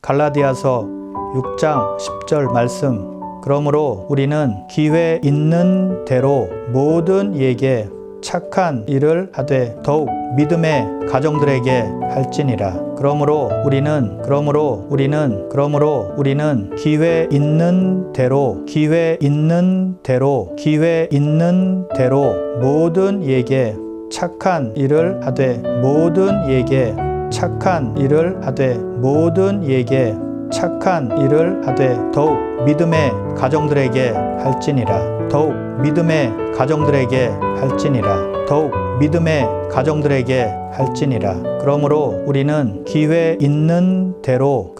갈라디아서 6장 10절 말씀. 그러므로 우리는 기회 있는 대로 모든 이에게 착한 일을 하되 더욱 믿음의 가정들에게 할지니라. 그러므로 우리는 기회 있는 대로 모든 이에게 착한 일을 하되 더욱 믿음의 가정들에게 할지니라. 그러므로 우리는 기회 있는 대로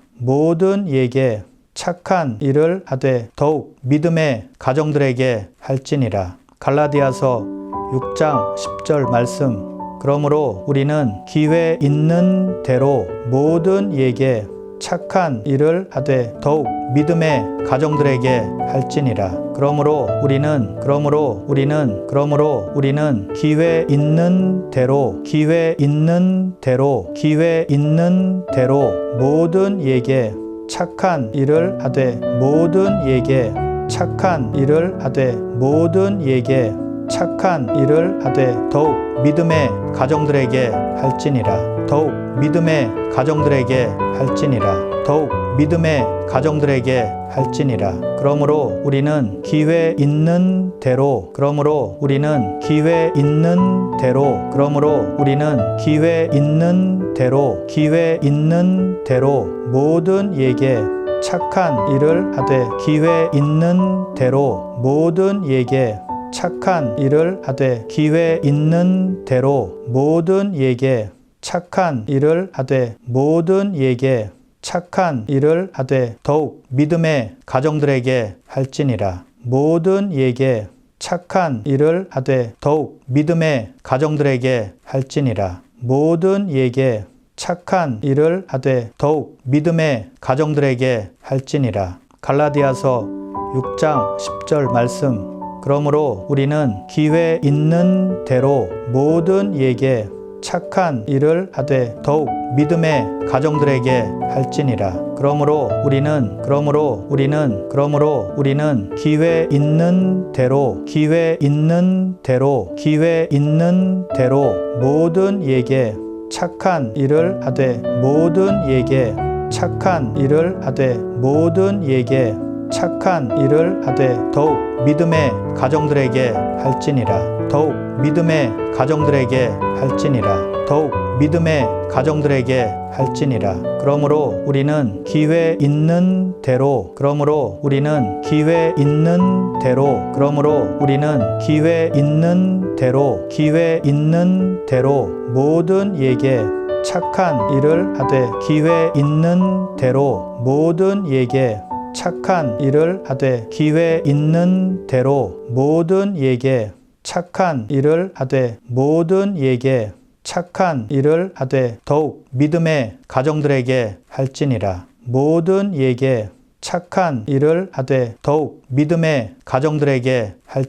모든 이에게 착한 일을 하되 더욱 믿음의 가정들에게 할지니라. 갈라디아서 6장 10절 말씀. 그러므로 우리는 기회 있는 대로 모든 이에게 착한 일을 하되 더욱 믿음의 가정들에게 할지니라. 그러므로 우리는 기회 있는 대로 모든 이에게 착한 일을 하되 더욱 믿음의 가정들에게 할지니라. 그러므로 우리는 기회 있는 대로 모든 이에게 착한 일을 하되 더욱 믿음의 가정들에게 할지니라. 갈라디아서 6장 10절 말씀. 그러므로 우리는 기회 있는 대로 모든 이에게 착한 일을 하되 더욱 믿음의 가정들에게 할지니라. 그러므로 우리는 기회 있는 대로 모든 이에게 착한 일을 하되 더욱 믿음의 가정들에게 할지니라. 그러므로 우리는 기회 있는 대로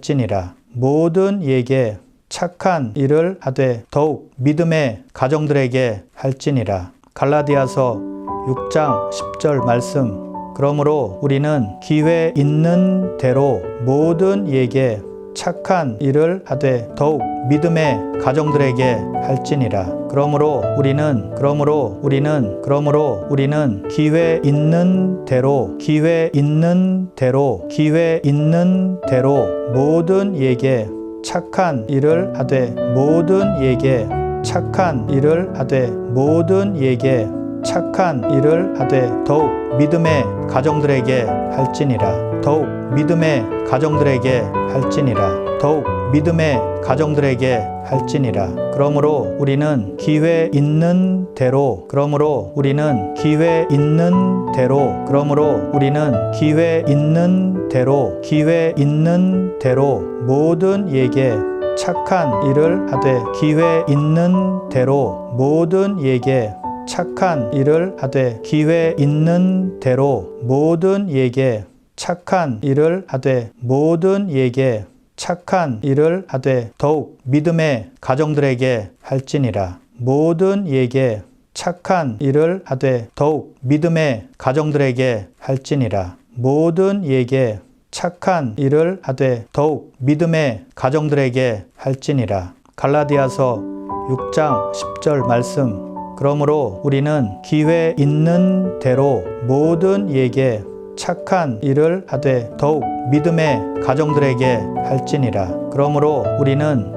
모든 이에게 착한 일을 하되 더욱 믿음의 가정들에게 할지니라. 갈라디아서 6장 10절 말씀. 그러므로 우리는 기회 있는 대로 모든 이에게 착한 일을 하되 더욱 믿음의 가정들에게 할지니라. 그러므로 우리는 기회 있는 대로 모든 이에게 착한 일을 하되 더욱 믿음의 가정들에게 할지니라. 믿음의 가정들에게 할지니라. 그러므로 우리는 기회 있는 대로, 그러므로 우리는 기회 있는 대로, 그러므로 우리는 기회 있는 대로, 기회 있는 대로 모든 이에게 착한 일을 하되, 기회 있는 대로 모든 이에게 착한 일을 하되, 기회 있는 대로 모든 이에게 착한 일을 하되, 모든 이에게 착한 일을 하되 더욱 믿음의 가정들에게 할지니라. 모든 이에게 착한 일을 하되 더욱 믿음의 가정들에게 할지니라. 모든 이에게 착한 일을 하되 더욱 믿음의 가정들에게 할지니라. 갈라디아서 6장 10절 말씀. 그러므로 우리는 기회 있는 대로 모든 이에게 착한 일을 하되 더욱 믿음의 가정들에게 할지니라. 그러므로 우리는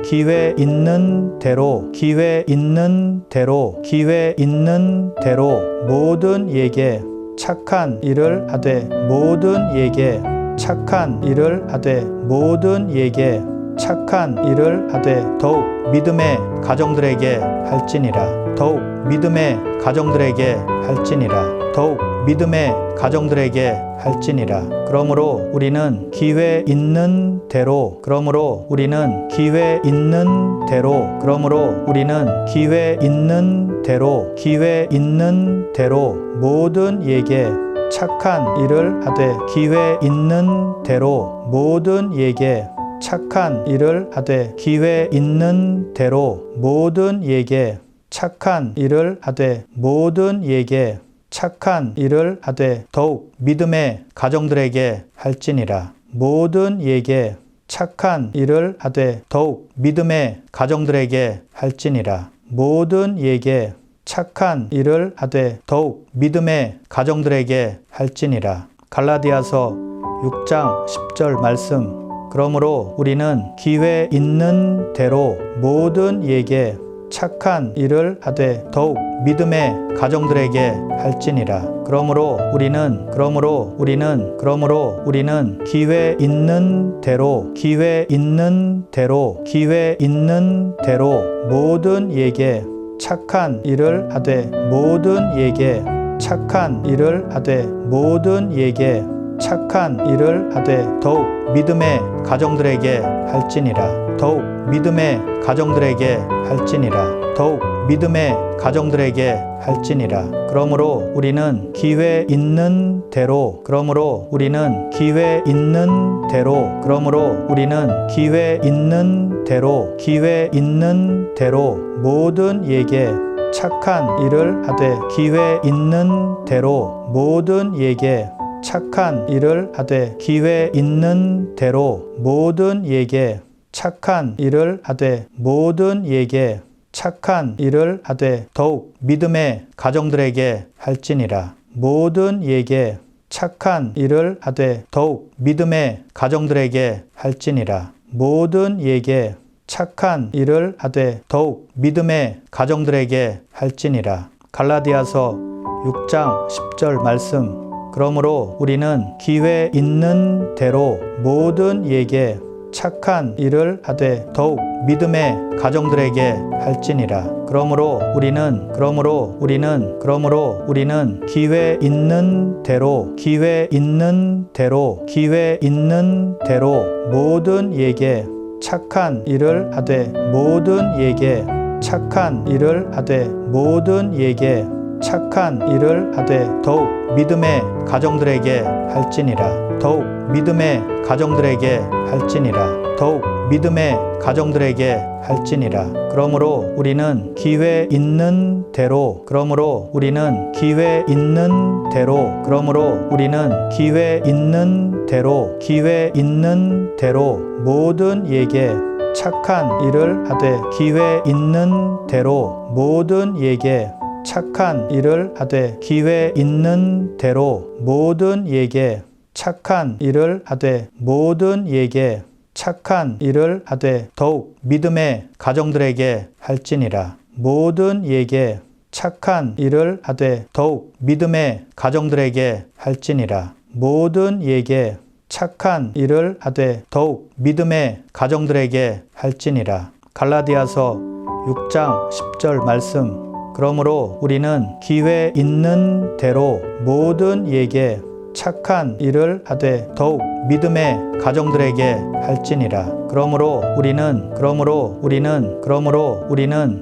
기회 있는 대로, 기회 있는 대로, 기회 있는 대로 모든 이에게 착한 일을 하되, 모든 이에게 착한 일을 하되, 모든 이에게 착한 일을 하되 더욱 믿음의 가정들에게 할지니라. 더욱 믿음의 가정들에게 할지니라. 더욱 믿음의 가정들에게 할지니라. 그러므로 우리는 기회 있는 대로, 그러므로 우리는 기회 있는 대로, 그러므로 우리는 기회 있는 대로, 기회 있는 대로 모든 이에게 착한 일을 하되, 기회 있는 대로 모든 이에게 착한 일을 하되, 기회 있는 대로 모든 이에게 착한 일을 하되, 모든 이에게 착한 일을 하되 더욱 믿음의 가정들에게 할지니라. 모든 이에게 착한 일을 하되 더욱 믿음의 가정들에게 할지니라. 모든 이에게 착한 일을 하되 더욱 믿음의 가정들에게 할지니라. 갈라디아서 6장 10절 말씀. 그러므로 우리는 기회 있는 대로 모든 이에게 착한 일을 하되 더욱 믿음의 가정들에게 할지니라. 그러므로 우리는 기회 있는 대로, 기회 있는 대로, 기회 있는 대로 모든 이에게 착한 일을 하되, 모든 이에게 착한 일을 하되, 모든 이에게 착한 일을 하되 더욱 믿음의 가정들에게 할지니라. 더욱 믿음의 가정들에게 할지니라. 더욱 믿음의 가정들에게 할지니라. 그러므로 우리는 기회 있는 대로, 그러므로 우리는 기회 있는 대로, 그러므로 우리는 기회 있는 대로, 기회 있는 대로 모든 이에게 착한 일을 하되, 기회 있는 대로 모든 이에게 착한 일을 하되, 기회 있는 대로 모든 이에게 착한 일을 하되, 모든 이에게 착한 일을 하되 더욱 믿음의 가정들에게 할지니라. 모든 이에게 착한 일을 하되 더욱 믿음의 가정들에게 할지니라. 모든 이에게 착한 일을 하되 더욱 믿음의 가정들에게 할지니라. 갈라디아서 6장 10절 말씀. 그러므로 우리는 기회 있는 대로 모든 이에게 착한 일을 하되 더욱 믿음의 가정들에게 할지니라. 그러므로 우리는 기회 있는 대로, 기회 있는 대로, 기회 있는 대로 모든 이에게 착한 일을 하되, 모든 이에게 착한 일을 하되, 모든 이에게 착한 일을 하되 더욱 믿음의 가정들에게 할지니라. 더욱 믿음의 가정들에게 할지니라. 더욱 믿음의 가정들에게 할지니라. 그러므로 우리는 기회 있는 대로, 그러므로 우리는 기회 있는 대로, 그러므로 우리는 기회 있는 대로, 기회 있는 대로 모든 이에게 착한 일을 하되, 기회 있는 대로 모든 이에게 착한 일을 하되, 기회 있는 대로 모든 이에게 착한 일을 하되, 모든 이에게 착한 일을 하되 더욱 믿음의 가정들에게 할지니라. 모든 이에게 착한 일을 하되 더욱 믿음의 가정들에게 할지니라. 모든 이에게 착한 일을 하되 더욱 믿음의 가정들에게 할지니라. 갈라디아서 6장 10절 말씀. 그러므로 우리는 기회 있는 대로 모든 이에게 착한 일을 하되 더욱 믿음의 가정들에게 할지니라. 그러므로 우리는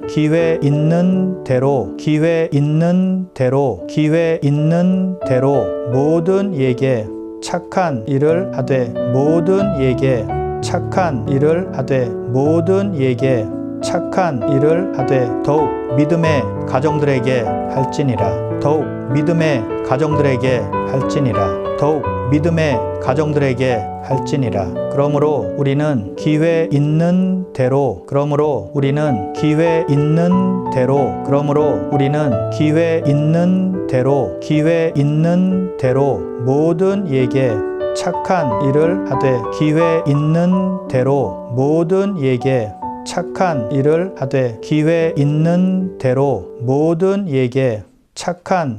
기회 있는 대로 모든 이에게 착한 일을 하되 모든 이에게 착한 일을 하되 더욱 믿음의 가정들에게 할지니라. 그러므로 우리는 기회 있는 대로 모든 이에게 착한 일을 하되 기회 있는 대로 모든 이에게 착한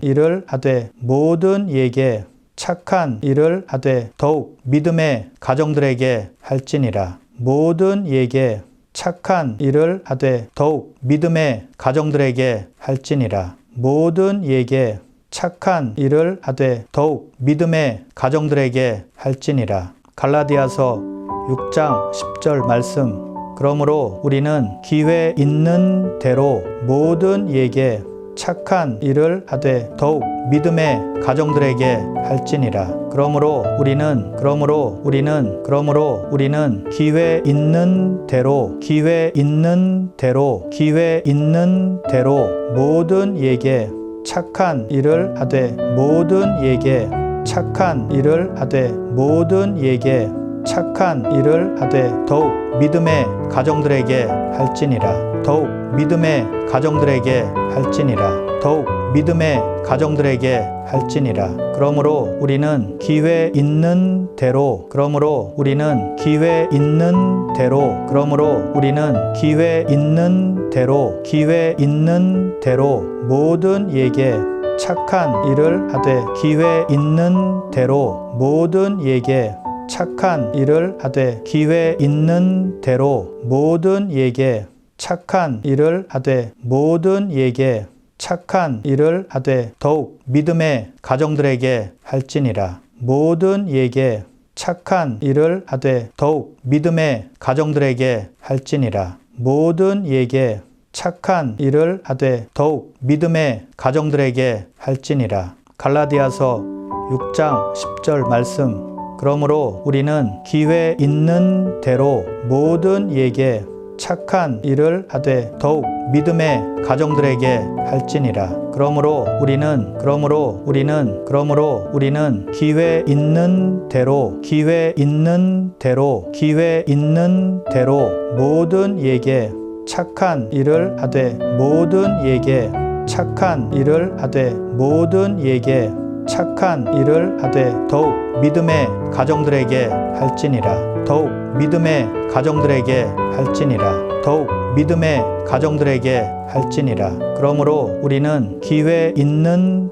일을 하되 더욱 믿음의 가정들에게 할지니라. 모든 이에게 착한 일을 하되 더욱 믿음의 가정들에게 할지니라. 모든 이에게 착한 일을 하되 더욱 믿음의 가정들에게 할지니라. 갈라디아서 6장 10절 말씀. 그러므로 우리는 기회 있는 대로 모든 이에게 착한 일을 하되 더욱 믿음의 가정들에게 할지니라. 그러므로 우리는 기회 있는 대로 모든 이에게 착한 일을 하되 모든 이에게 더욱 믿음의 가정들에게 할지니라. 그러므로 우리는 기회 있는 대로 모든 이에게 착한 일을 하되 모든 이에게 착한 일을 하되 더욱 믿음의 가정들에게 할지니라. 모든 이에게 착한 일을 하되 더욱 믿음의 가정들에게 할지니라. 모든 이에게 착한 일을 하되 더욱 믿음의 가정들에게 할지니라. 갈라디아서 6장 10절 말씀. 그러므로 우리는 기회 있는 대로 모든 이에게 착한 일을 하되 더욱 믿음의 가정들에게 할지니라. 그러므로 우리는 기회 있는 대로 모든 이에게 착한 일을 하되 모든 이에게 더욱 믿음의 가정들에게 할지니라. 그러므로 우리는 기회 있는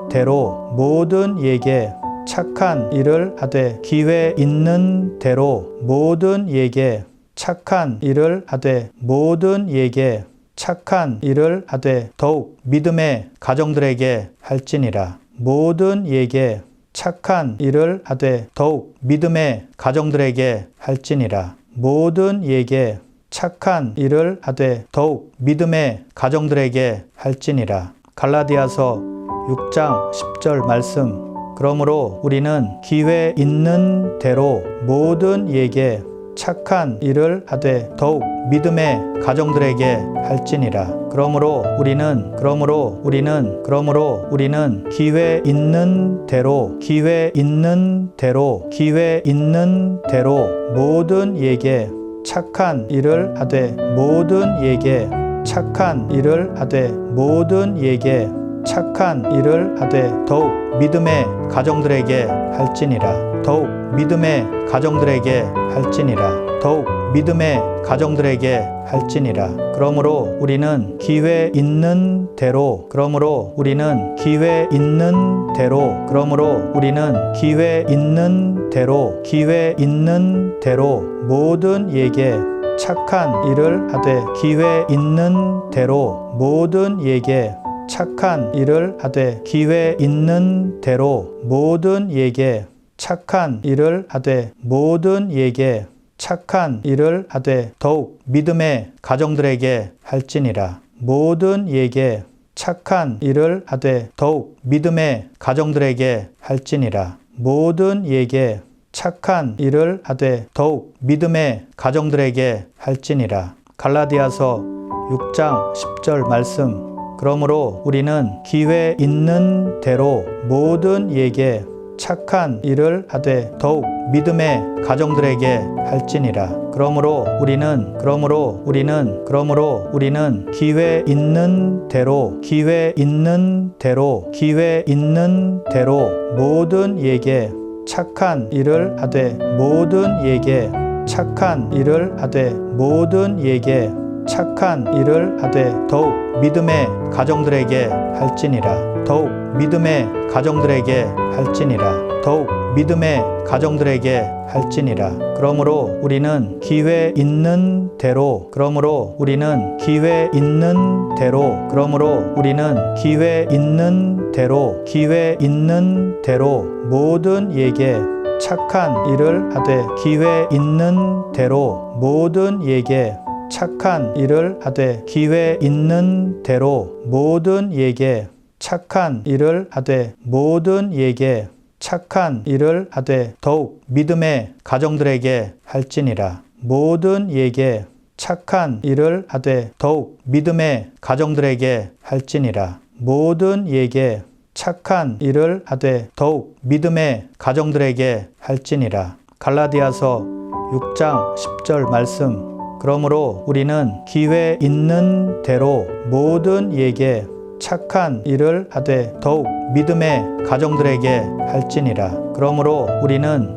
대로 모든 이에게 착한 일을 하되 모든 이에게 착한 일을 하되 모든 이에게 더욱 믿음의 가정들에게 할지니라. 모든 이에게 착한 일을 하되 더욱 믿음의 가정들에게 할지니라. 모든 이에게 착한 일을 하되 더욱 믿음의 가정들에게 할지니라. 갈라디아서 6장 10절 말씀. 그러므로 우리는 기회 있는 대로 모든 이에게 착한 일을 하되 더욱 믿음의 가정들에게 할지니라. 그러므로 우리는 기회 있는 대로 모든 이에게 착한 일을 하되 모든 이에게 더욱 믿음의 가정들에게 할지니라. 더욱 믿음의 가정들에게 할지니라. 더욱 믿음의 가정들에게 할지니라. 그러므로 우리는 기회 있는 대로, 그러므로 우리는 기회 있는 대로, 그러므로 우리는 기회 있는 대로, 기회 있는 대로 모든 이에게 착한 일을 하되, 기회 있는 대로 모든 이에게 착한 일을 하되, 기회 있는 대로 모든 이에게 착한 일을 하되, 모든 이에게 착한 일을 하되 더욱 믿음의 가정들에게 할지니라. 모든 이에게 착한 일을 하되 더욱 믿음의 가정들에게 할지니라. 모든 이에게 착한 일을 하되 더욱 믿음의 가정들에게 할지니라. 갈라디아서 6장 10절 말씀. 그러므로 우리는 기회 있는 대로 모든 이에게 착한 일을 하되 더욱 믿음의 가정들에게 할지니라. 그러므로 우리는 기회 있는 대로, 기회 있는 대로, 기회 있는 대로 모든 이에게 착한 일을 하되, 모든 이에게 착한 일을 하되, 모든 이에게 착한 일을 하되 더욱 믿음의 가정들에게 할지니라. 더욱 믿음의 가정들에게 할지니라. 더욱 믿음의 가정들에게 할지니라. 그러므로 우리는 기회 있는 대로, 그러므로 우리는 기회 있는 대로, 그러므로 우리는 기회 있는 대로, 기회 있는 대로 모든 이에게 착한 일을 하되, 기회 있는 대로 모든 이에게 착한 일을 하되, 기회 있는 대로 모든 이에게 착한 일을 하되, 모든 이에게 착한 일을 하되 더욱 믿음의 가정들에게 할지니라. 모든 이에게 착한 일을 하되 더욱 믿음의 가정들에게 할지니라. 모든 이에게 착한 일을 하되 더욱 믿음의 가정들에게 할지니라. 갈라디아서 6장 10절 말씀. 그러므로 우리는 기회 있는 대로 모든 이에게 착한 일을 하되 더욱 믿음의 가정들에게 할지니라. 그러므로 우리는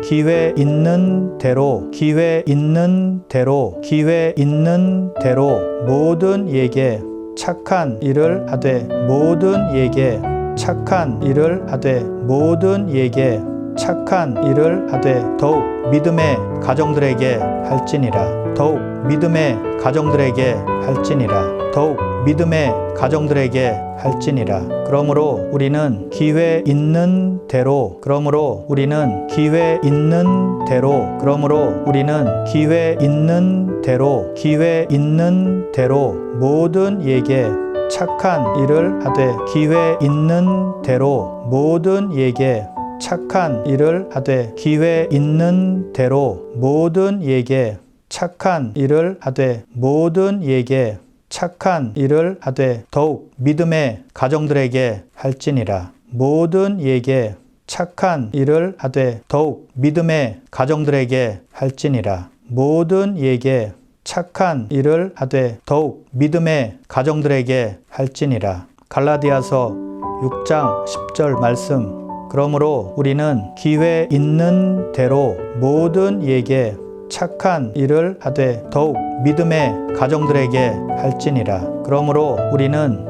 기회 있는 대로, 기회 있는 대로, 기회 있는 대로 모든 이에게 착한 일을 하되, 모든 이에게 착한 일을 하되, 모든 이에게 착한 일을 하되 더욱 믿음의 가정들에게 할지니라. 더욱 믿음의 가정들에게 할지니라. 더욱 믿음의 가정들에게 할지니라. 그러므로 우리는 기회 있는 대로, 그러므로 우리는 기회 있는 대로, 그러므로 우리는 기회 있는 대로, 기회 있는 대로 모든 이에게 착한 일을 하되, 기회 있는 대로 모든 이에게 착한 일을 하되, 기회 있는 대로 모든 이에게 착한 일을 하되, 모든 이에게 착한 일을 하되 더욱 믿음의 가정들에게 할지니라. 모든 이에게 착한 일을 하되 더욱 믿음의 가정들에게 할지니라. 모든 이에게 착한 일을 하되 더욱 믿음의 가정들에게 할지니라. 갈라디아서 6장 10절 말씀. 그러므로 우리는 기회 있는 대로 모든 이에게 착한 일을 하되 더욱 믿음의 가정들에게 할지니라. 그러므로 우리는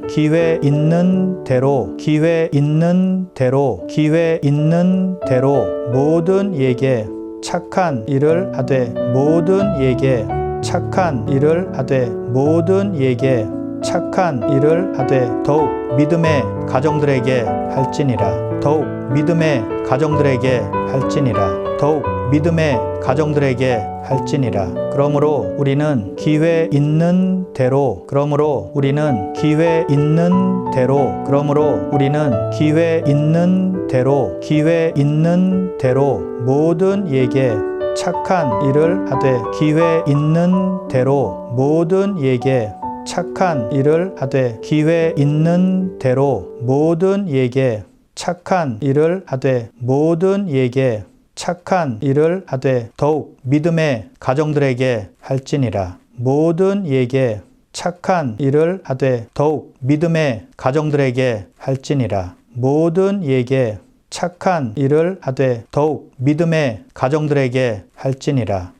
기회 있는 대로, 기회 있는 대로, 기회 있는 대로 모든 이에게 착한 일을 하되, 모든 이에게 착한 일을 하되, 모든 이에게 착한 일을 하되 더욱 믿음의 가정들에게 할지니라. 더욱 믿음의 가정들에게 할지니라. 더욱 믿음의 가정들에게 할지니라. 그러므로 우리는 기회 있는 대로, 그러므로 우리는 기회 있는 대로, 그러므로 우리는 기회 있는 대로, 기회 있는 대로 모든 이에게 착한 일을 하되, 기회 있는 대로 모든 이에게 착한 일을 하되, 기회 있는 대로 모든 이에게 착한 일을 하되, 모든 이에게 착한 일을 하되 더욱 믿음의 가정들에게 할지니라. 모든 이에게 착한 일을 하되 더욱 믿음의 가정들에게 할지니라. 모든 이에게 착한 일을 하되 더욱 믿음의 가정들에게 할지니라.